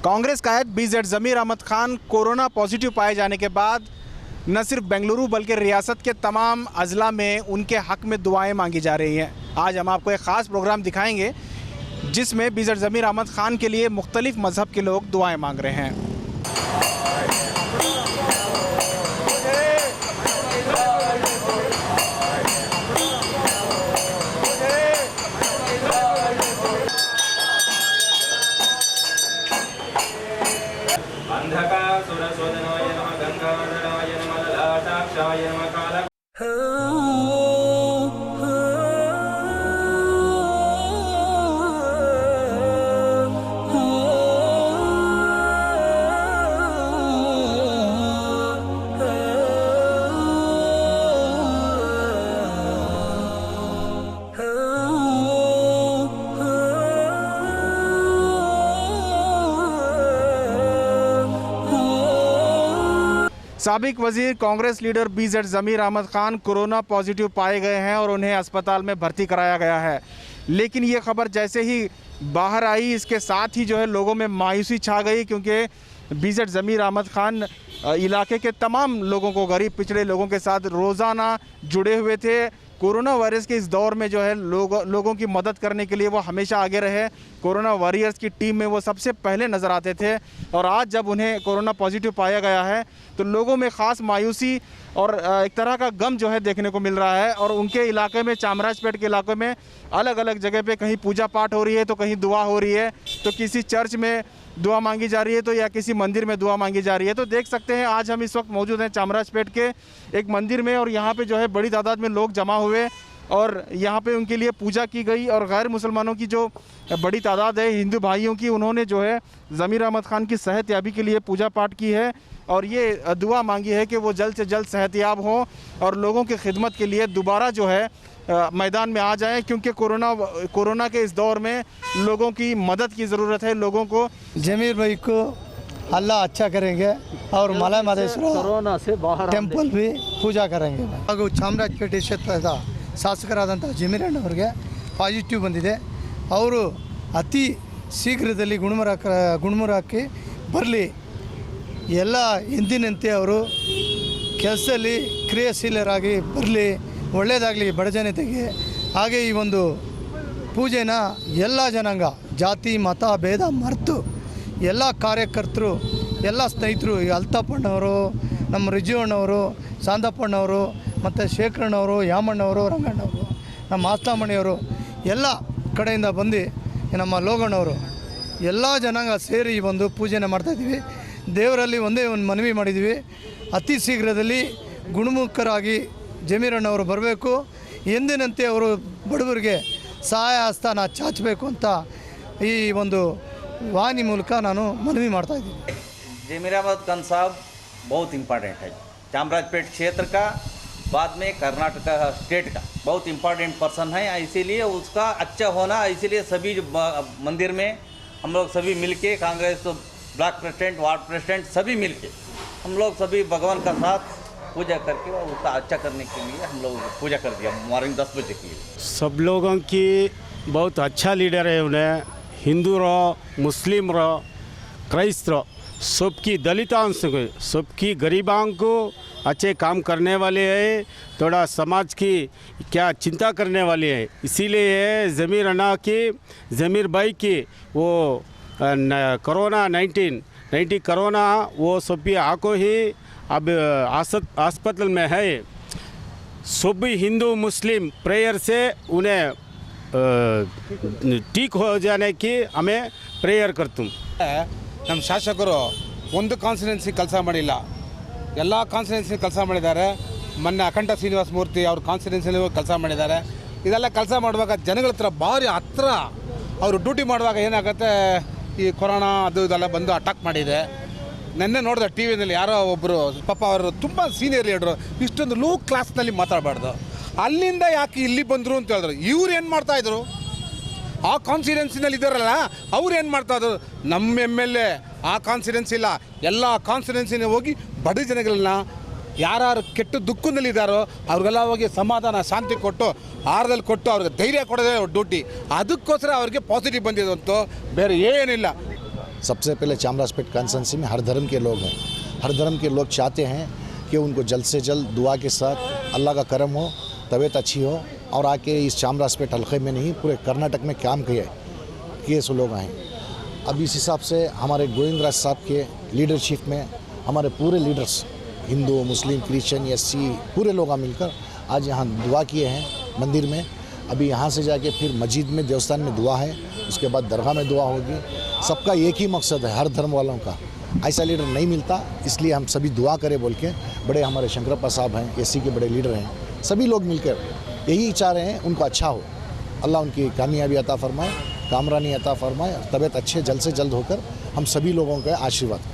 कांग्रेस कायद BZ ज़मीर Ahmad Khan corona positive पाए जाने के बाद न सिर्फ बेंगलुरु बल्कि रियासत के तमाम अजला में उनके हक़ में दुआएं मांगी जा रही हैं। आज हम आपको एक ख़ास प्रोग्राम दिखाएंगे जिसमें बीजेड ज़मीर अहमद खान के लिए मुख्तलिफ मज़हब के लोग दुआएं मांग रहे हैं। साबिक वजीर कांग्रेस लीडर बीजेड ज़मीर अहमद खान कोरोना पॉजिटिव पाए गए हैं और उन्हें अस्पताल में भर्ती कराया गया है। लेकिन ये खबर जैसे ही बाहर आई इसके साथ ही जो है लोगों में मायूसी छा गई, क्योंकि बीजेड ज़मीर अहमद खान इलाके के तमाम लोगों को, गरीब पिछड़े लोगों के साथ रोज़ाना जुड़े हुए थे। कोरोना वायरस के इस दौर में जो है लोगों की मदद करने के लिए वो हमेशा आगे रहे। कोरोना वॉरियर्स की टीम में वो सबसे पहले नज़र आते थे और आज जब उन्हें कोरोना पॉजिटिव पाया गया है तो लोगों में ख़ास मायूसी और एक तरह का गम जो है देखने को मिल रहा है। और उनके इलाके में, चामराजपेट के इलाके में अलग अलग जगह पे कहीं पूजा पाठ हो रही है तो कहीं दुआ हो रही है, तो किसी चर्च में दुआ मांगी जा रही है तो या किसी मंदिर में दुआ मांगी जा रही है। तो देख सकते हैं आज हम इस वक्त मौजूद हैं चामराजपेट के एक मंदिर में और यहाँ पे जो है बड़ी तादाद में लोग जमा हुए और यहाँ पे उनके लिए पूजा की गई। और गैर मुसलमानों की जो बड़ी तादाद है, हिंदू भाइयों की, उन्होंने जो है ज़मीर अहमद खान की सेहतयाबी के लिए पूजा पाठ की है और ये दुआ मांगी है कि वो जल्द से जल्द सेहतयाब हों और लोगों की खिदमत के लिए दोबारा जो है मैदान में आ जाएं, क्योंकि कोरोना के इस दौर में लोगों की मदद की ज़रूरत है। लोगों को जमीर भाई को अल्लाह अच्छा करेंगे और मलय महेश्वर कोरोना से बाहर टेंपल भी पूजा करेंगे। ಹಾಗೂ ಚಾಮರಾಜಪೇಟೆ ಕ್ಷೇತ್ರದ ಶಾಸಕರಾದಂಥ ಜಮೀರ್ ಅಣ್ಣವರಿಗೆ ಪಾಸಿಟಿವ್ ಬಂದಿದೆ। ಅವರು ಅತಿ ಶೀಘ್ರದಲ್ಲಿ ಗುಣಮುಖರಾಗಿ ಬರಲಿ, ಎಲ್ಲ ಎಂದಿನಂತೆ ಅವರು ಕೆಲಸದಲ್ಲಿ ಕ್ರಿಯಾಶೀಲರಾಗಿ ಬರಲಿ, ಒಳ್ಳೆಯದಾಗಲಿ ಬಡ ಜನತೆಗೆ। ಹಾಗೆ ಈ ಒಂದು ಪೂಜೆನ ಎಲ್ಲ ಜನಾಂಗ, ಜಾತಿ ಮತ ಭೇದ ಮರೆತು ಎಲ್ಲ ಕಾರ್ಯಕರ್ತರು, ಎಲ್ಲ ಸ್ನೇಹಿತರು, ಈ ಅಲ್ತಾಪಣ್ಣವರು, ನಮ್ಮ ರಿಜುವಣ್ಣವರು, ಸಾಂದಪ್ಪಣ್ಣವರು, ಮತ್ತು ಶೇಖರಣ್ಣವರು, ಯಾಮಣ್ಣವರು, ರಂಗಣ್ಣವರು, ನಮ್ಮ ಆಸ್ತಾಮಣಿಯವರು ಎಲ್ಲ ಕಡೆಯಿಂದ ಬಂದು ನಮ್ಮ ಲೋಗಣ್ಣವರು ಎಲ್ಲ ಜನಾಂಗ ಸೇರಿ ಈ ಒಂದು ಪೂಜೆನ ಮಾಡ್ತಾಯಿದ್ದೀವಿ। ದೇವರಲ್ಲಿ ಒಂದೇ ಒಂದು ಮನವಿ ಮಾಡಿದ್ದೀವಿ, ಅತಿ ಶೀಘ್ರದಲ್ಲಿ ಗುಣಮುಖರಾಗಿ ಜಮೀರಣ್ಣವರು ಬರಬೇಕು, ಎಂದಿನಂತೆ ಅವರು ಬಡವರಿಗೆ ಸಹಾಯ ಹಸ್ತಾನ ಚಾಚಬೇಕು ಅಂತ ಈ ಒಂದು ವಾಣಿ ಮೂಲಕ ನಾನು ಮನವಿ ಮಾಡ್ತಾ ಇದ್ದೀನಿ। जमीर अहमद खान साहब बहुत इम्पॉर्टेंट है चामराजपेट क्षेत्र का, बाद में कर्नाटका स्टेट का बहुत इम्पॉर्टेंट पर्सन है। इसीलिए उसका अच्छा होना, इसीलिए सभी मंदिर में हम लोग सभी मिलके, Congress block president, ward president सभी मिलके हम लोग सभी भगवान का साथ पूजा करके और उसका अच्छा करने के लिए हम लोग पूजा कर दिया मॉर्निंग 10 बजे के लिए। सब लोगों की बहुत अच्छा लीडर है। उन्हें हिंदू रहो, मुस्लिम रहो, क्राइस्त रहो, सबकी दलितों को, सबकी गरीबां को अच्छे काम करने वाले हैं, थोड़ा समाज की क्या चिंता करने वाले हैं। इसीलिए ज़मीर अन्ना की, ज़मीर भाई की वो कोरोना 19 कोरोना वो सभी आको ही अब अस्पताल में है। सभी हिंदू मुस्लिम प्रेयर से उन्हें ठीक हो जाने की हमें प्रेयर करतूँ। ನಮ್ಮ ಶಾಸಕರು ಒಂದು ಕಾನ್ಸ್ಟಿಟ್ಯೂನ್ಸಿ ಕೆಲಸ ಮಾಡಿಲ್ಲ, ಎಲ್ಲ ಕಾನ್ಸ್ಟಿಟ್ಯೂನ್ಸಿ ಕೆಲಸ ಮಾಡಿದ್ದಾರೆ। ಮೊನ್ನೆ ಅಖಂಡ ಶ್ರೀನಿವಾಸ ಮೂರ್ತಿ ಅವ್ರ ಕಾನ್ಸ್ಟಿಟ್ಯೂನ್ಸಿಲಿ ಕೆಲಸ ಮಾಡಿದ್ದಾರೆ। ಇದೆಲ್ಲ ಕೆಲಸ ಮಾಡುವಾಗ ಜನಗಳ ಹತ್ರ ಭಾರಿ ಹತ್ರ ಅವರು ಡ್ಯೂಟಿ ಮಾಡುವಾಗ ಏನಾಗುತ್ತೆ, ಈ ಕೊರೋನಾ ಅದು ಇದೆಲ್ಲ ಬಂದು ಅಟ್ಯಾಕ್ ಮಾಡಿದೆ। ನೆನ್ನೆ ನೋಡಿದೆ ಟಿ ವಿನಲ್ಲಿ ಯಾರೋ ಒಬ್ಬರು, ಪಾಪ ಅವರು ತುಂಬ ಸೀನಿಯರ್ ಲೀಡ್ರು, ಇಷ್ಟೊಂದು ಲೋ ಕ್ಲಾಸ್ನಲ್ಲಿ ಮಾತಾಡಬಾರ್ದು, ಅಲ್ಲಿಂದ ಯಾಕೆ ಇಲ್ಲಿ ಬಂದರು ಅಂತ ಹೇಳಿದ್ರು। ಇವ್ರು ಏನು ಮಾಡ್ತಾಯಿದ್ರು, ಆ ಕಾನ್ಸ್ಟಿಟ್ಯೂನ್ಸಿನಲ್ಲಿ ಇದ್ದಾರಲ್ಲ ಅವ್ರು ಏನು ಮಾಡ್ತಾಯಿದ್ರು, ನಮ್ಮ MLA ಆ ಕಾನ್ಫಿಡೆನ್ಸ್ ಇಲ್ಲ, ಎಲ್ಲ ಕಾನ್ಫಿಡೆನ್ಸಿನ ಹೋಗಿ ಬಡ ಜನಗಳನ್ನ ಯಾರು ಕೆಟ್ಟ ದುಃಖದಲ್ಲಿದ್ದಾರೋ ಅವ್ರಿಗೆಲ್ಲ ಹೋಗಿ ಸಮಾಧಾನ ಶಾಂತಿ ಕೊಟ್ಟು ಆರದಲ್ಲಿ ಕೊಟ್ಟು ಅವ್ರಿಗೆ ಧೈರ್ಯ ಕೊಡೋದೇ ಡ್ಯೂಟಿ. ಅದಕ್ಕೋಸ್ಕರ ಅವ್ರಿಗೆ ಪಾಸಿಟಿವ್ ಬಂದಿದೆ ಹೊರತು ಬೇರೆ ಏನಿಲ್ಲ. सबसे पहले चामराजपेट कॉन्स्टिट्यूंसी में हर धर्म के लोग हैं। हर धर्म के लोग चाहते हैं कि उनको जल्द से जल्द दुआ के साथ अल्लाह का करम हो, तबीयत अच्छी हो और आके इस चामराजपेट हल्के में नहीं पूरे कर्नाटक में काम किए सो लोग आए। अब इस हिसाब से हमारे गोविंद राज साहब के लीडरशिप में हमारे पूरे लीडर्स हिंदू, मुस्लिम, क्रिश्चियन, एससी पूरे लोग मिलकर आज यहाँ दुआ किए हैं मंदिर में। अभी यहाँ से जाके फिर मस्जिद में, देवस्थान में दुआ है, उसके बाद दरगाह में दुआ होगी। सबका एक ही मकसद है, हर धर्म वालों का। ऐसा लीडर नहीं मिलता, इसलिए हम सभी दुआ करें बोल के। बड़े हमारे शंकरप्पा साहब हैं, एससी के बड़े लीडर हैं, सभी लोग मिलकर यही चाह रहे हैं उनको अच्छा हो, अल्लाह उनकी कामयाबी अता फरमाए, कामरानी अता फरमाए, तबीयत अच्छे जल्द से जल्द होकर हम सभी लोगों का आशीर्वाद करें।